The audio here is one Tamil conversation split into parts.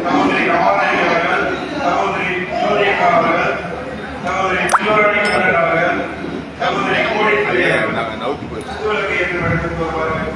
சகோதரி ரமாதேவி அவர்கள், சகோதரி ஜோதிகா அவர்கள், சகோதரி சிவராணி அவர்கள், சகோதரி கோடி ஏற்று நடந்து வருவார்கள்.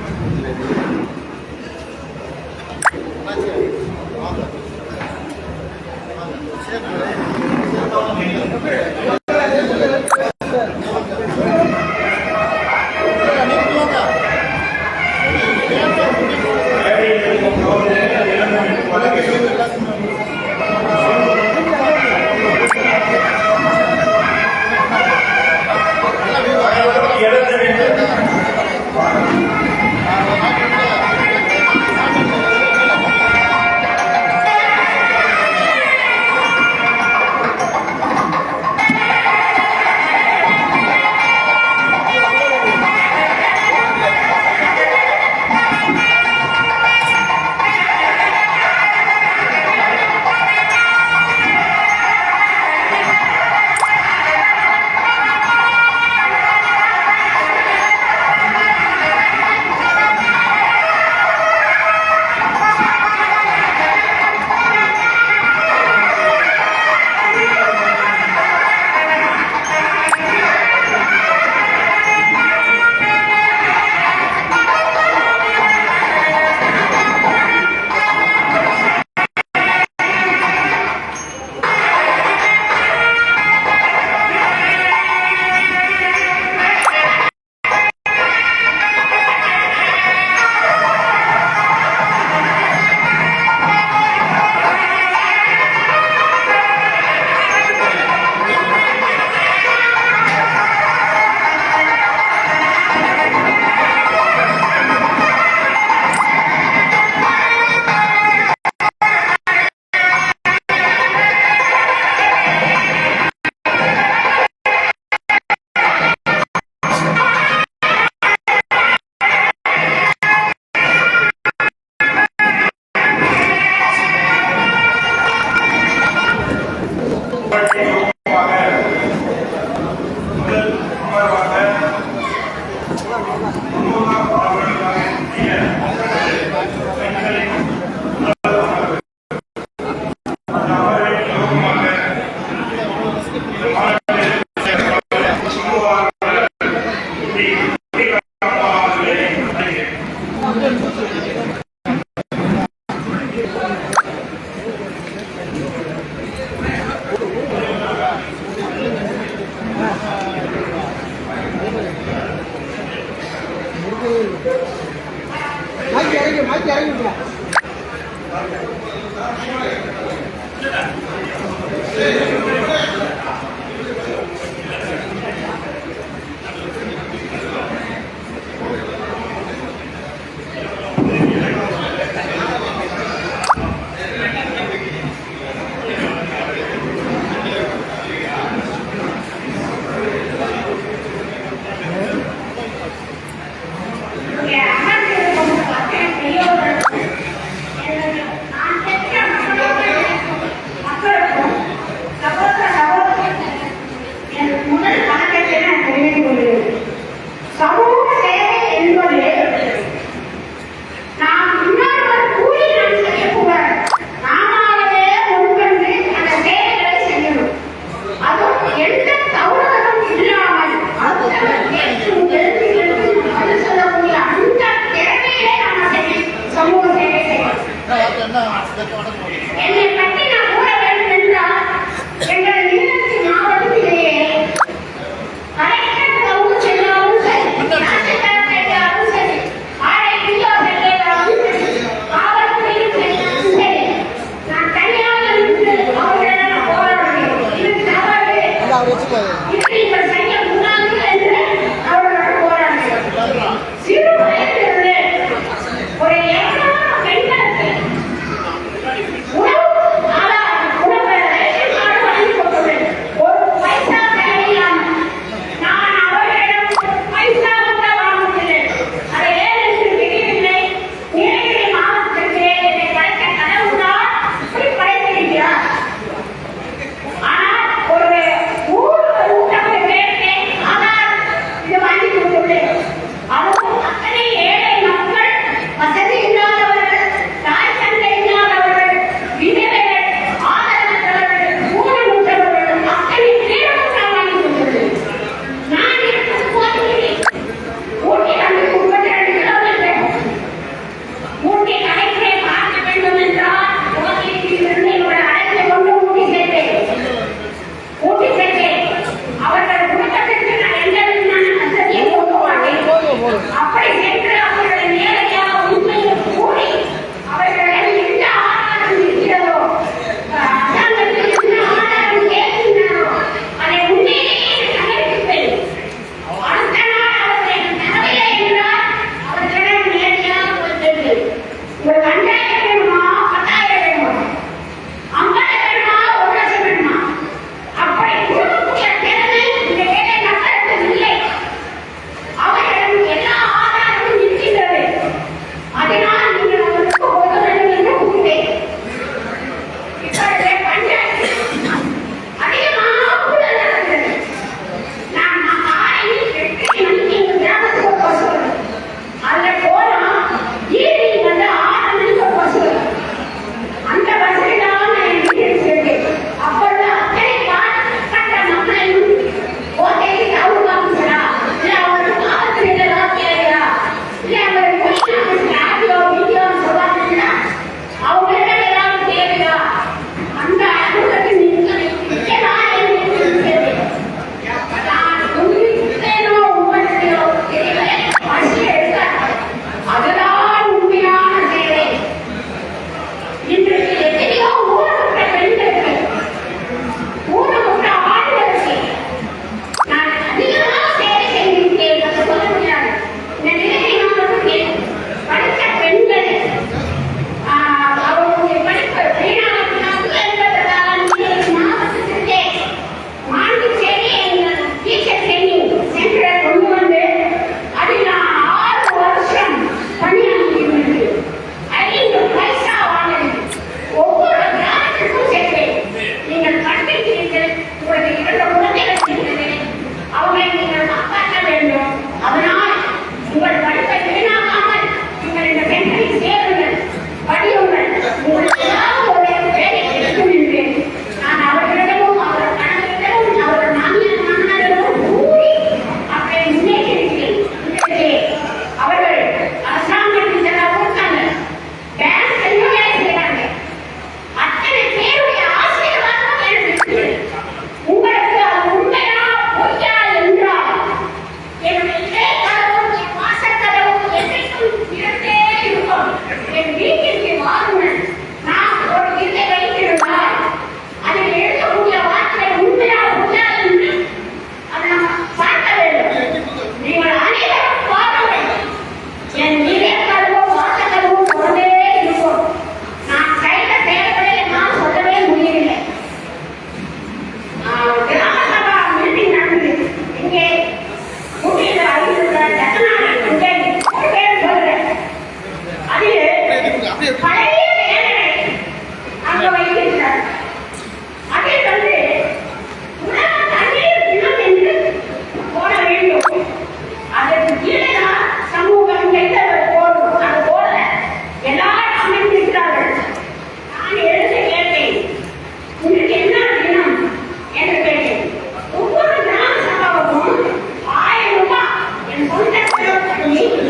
Apa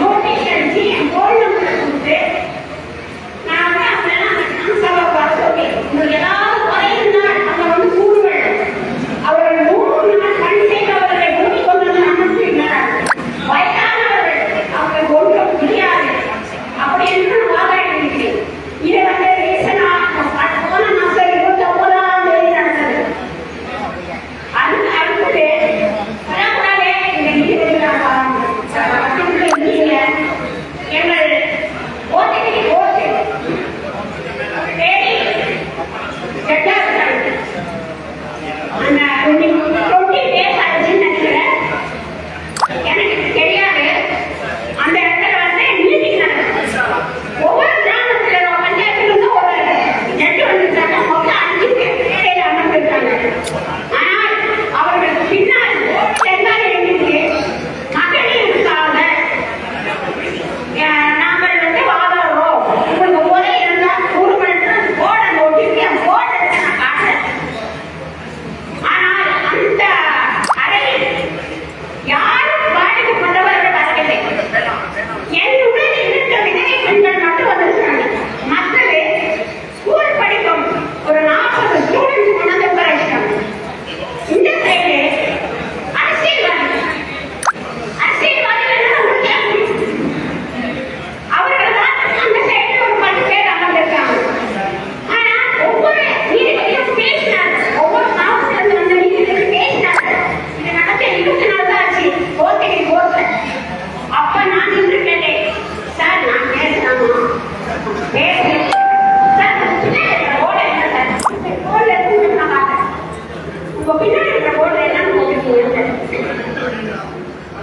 நோட்டீஸ் அடிச்சு என் போன் நம்பரை கொடுத்து நான் வந்து அவங்களெல்லாம் சபை வர சொல்லி உங்களுக்கு ஏதாவது குறையுன்னா அவங்க வந்து கூடுவேன் அவர்கள் 3 நாள் பணி செய்தவர்களை கூட்டிக் கொண்டு வந்து அனுப்பினார். வயதானவர்கள் அவர்கள் ஒன்றும் முடியாது அப்படி என்று வாதாடி இதை வந்து ரீசனா போன மாசம் 29ஆம் தேதி நடந்தது. அடுத்தது வரக்கூடாதே இந்த நீதிபதிகளாக எங்கள் ஓட்டிக்கு ஓட்டு தேடி செட்டார்கள் அந்த 20 days ஆச்சுன்னு நினைக்கிறேன். எனக்கு தெரியாது. அந்த இடத்துல வந்து மீட்டிங் நடக்கும். ஒவ்வொரு கிராமத்துல பஞ்சாயத்துல ஒரு ஜட்ஜு வந்துருக்காங்க. மொத்தம் 5 பேர் அமர்ந்திருக்காங்க. ஆனால் அவர்களுக்கு பின்னால் சென்றால் எங்களுக்கு மகளிருக்காக நாங்கள் வந்து வாதாடுறோம். உங்களுக்கு ஒரே இருந்தால் 1 மணி நேரம் போட நோட்டிக்கு போட நான் காட்டுறேன். ஆனால் அந்த அறையில் யாரும் பாதிக்கப்பட்டவர்கள் வரவில்லை. என்னுடன் இருந்த விதவை பெண்கள் மட்டும் வந்திருக்காங்க. மற்றது ஸ்கூல் படிக்கும் ஒரு 40 ஸ்டூடெண்ட்ஸ் கொண்டு உட்கார இந்த சைடு அவர்கள் தான் அந்த சைடு ஒரு 10 பேர் அமர்ந்திருக்காங்க. ஆனா ஒவ்வொரு நீதிபதியும் பேசினாங்க. ஒவ்வொரு மாவட்டத்திலிருந்து வந்த நீதிபதி பேசினாங்க. இது நடத்த 20 நாள் தான் ஆச்சு. கோர்ட்டுக்கு போகல. அப்ப நான் நின்று கேட்டேன், சார் நான் பேசலாமா? பேசுறேன் சார். போர்டு என்ன சார்? போர்டுல இருந்து நான் பார்த்தேன். உங்க பின்னாடி இருக்கிற போர்டுல என்னன்னு போட்டுருக்கீங்க?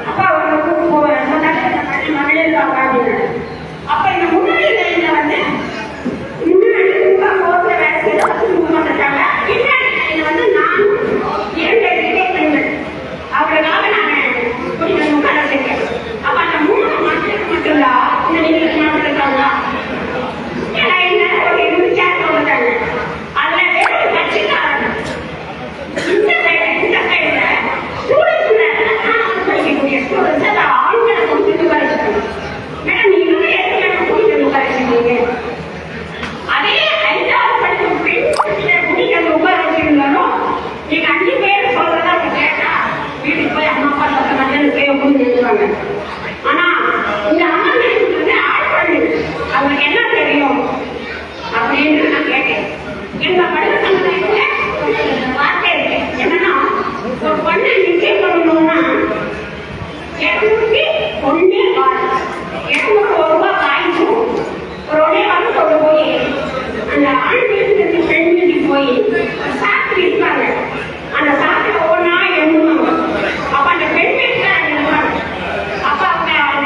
அப்ப அவங்க கூப்பிட்டு போவேன் மகளிருக்காங்க அப்படின்னு. அப்ப இந்த முன்னாடி வந்து முன்னாடி கோர்ட்ல வேலை செய்ய வந்துட்டாங்க. பின்னாடி வந்து நான் 2 விதவை பெண்கள் அவர்களுக்காக நான் குடிகள் உட்கார செய்யேன். அப்ப அந்த 3 மக்களுக்கு மட்டும்தான் இந்த நீதிபதி மாவட்டம் இருக்காங்களா? ஏன்னா என்ன ஒரு 20 சேர் போட்டாங்க. அதுல வெறும் கட்சிக்காரங்க இந்த சைடுல ஸ்டூடெண்ட்ஸ் படிக்கக்கூடிய ஸ்டூடெண்ட்ஸ் அதை ஆண்களை கொண்டு உட்காரிச்சிருக்காங்க. மேடம் நீங்களும் ஏற்கனவே கூட்டிட்டு உட்காரிச்சிருக்கீங்க. அதே 5வது படிக்கும் பெண் கூட்டிட்டு உட்கார வச்சிருந்தாலும் நீங்க 5 பேர் சொல்றதா அவங்க கேட்டா வீட்டுக்கு போய் அம்மா அப்பா சொல்ற மாதிரி போய் உட்காந்து எழுதுவாங்க. ஆனா இந்த அம்மா வந்து ஆள் பண்ணு அவங்களுக்கு என்ன தெரியும் அப்படின்னு நான் கேட்டேன். எங்க படிப்பு சமுதாயத்துல வார்த்தை இருக்கு. என்னன்னா ஒரு பொண்ணை நிச்சயம் பண்ணணும்னா 200 1 கால் 200 ரூபாய் காய்ச்சும் ஒரு 1 கால் கொண்டு போய் அந்த ஆண் வீட்டுக்கு பெண் வீட்டுக்கு போய் சாப்பிட்டு இருப்பாங்க. அந்த சாப்பிட்டு ஒன்னா எண்ணுவாங்க. அப்ப அந்த பெண் வீட்டுல இருப்பாங்க. அப்ப அவங்க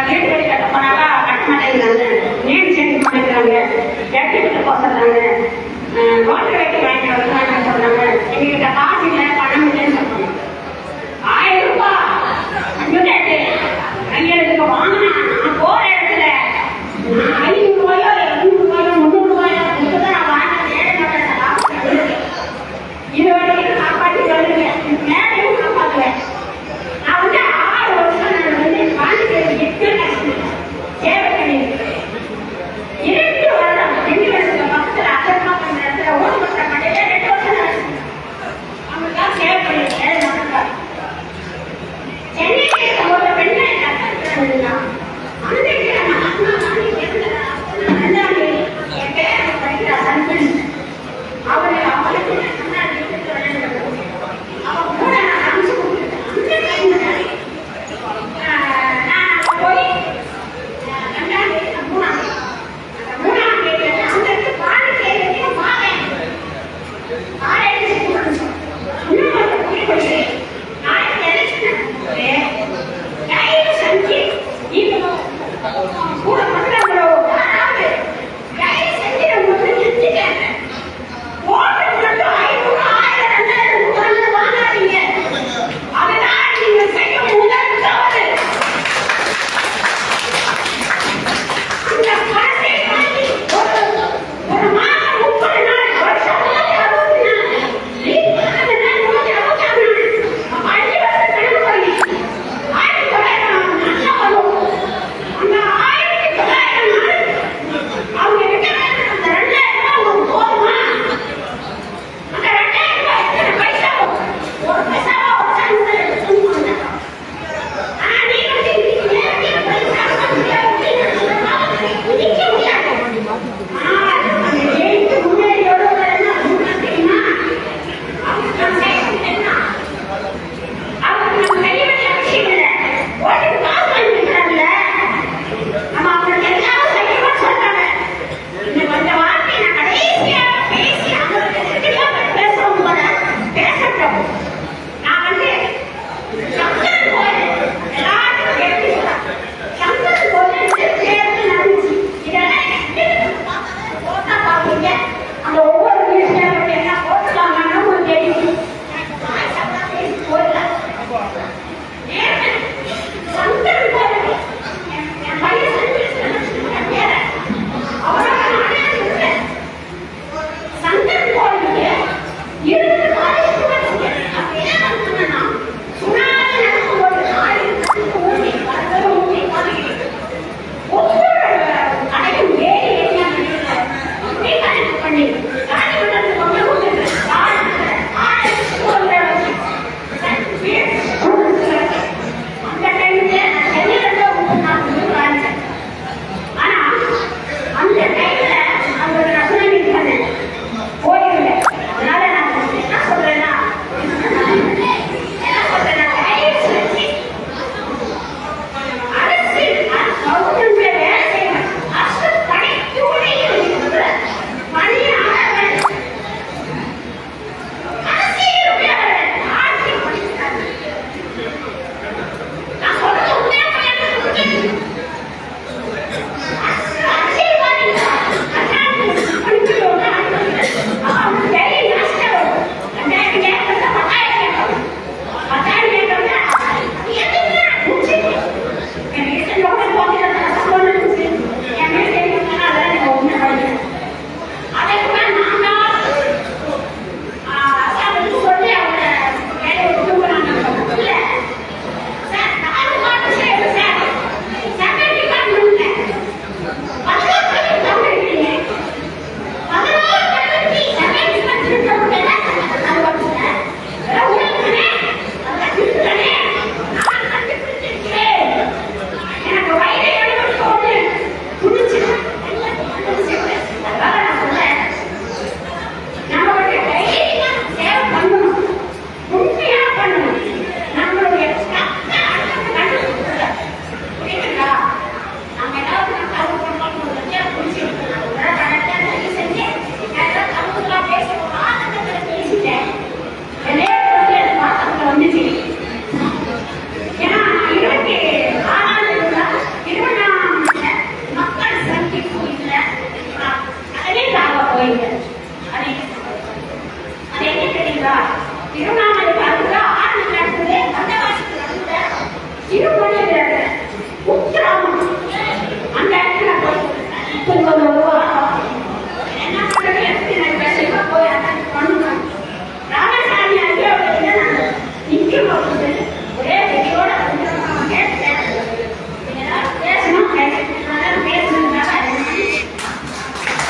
வீட்டு வழி கட்ட போனாக்கா கட்ட மாட்டேங்கிறாங்க, நீர் சேஞ்ச் பண்ணிக்கிறாங்க, எடுத்துக்கிட்டு போக சொல்றாங்க, நோட்டு வைக்க வாங்கி வரலாம் சொல்றாங்க. எங்ககிட்ட காசு இல்லை, பணம் இல்லைன்னு சொல்றாங்க. 1000 ரூபாய் கையெழுத்துக்கு வாங்கினா நான் போற இடத்துல 500 ரூபாயோ 200 ரூபாயோ 300 ரூபாயோ கொடுத்துதான் நான் வாங்கினேன். ஏழை மக்கள் இது வரைக்கும் காப்பாற்றி வருவேன், மேலையும் காப்பாற்றுவேன். நான் 6 வருஷம் நான் பாண்டிச்சேரி சேவை பண்ணியிருக்கேன். 2 வருடம் 2 வருஷம் பக்கத்தில் அசர்மா பண்ண இடத்துல ஊர்மன்ற மண்டையில 2 வருஷம் அவங்களுக்காக சேவை பண்ணியிருக்கேன். ஏழை மக்களுக்காக சென்னையில் இருக்க ஒரு பெண்ணை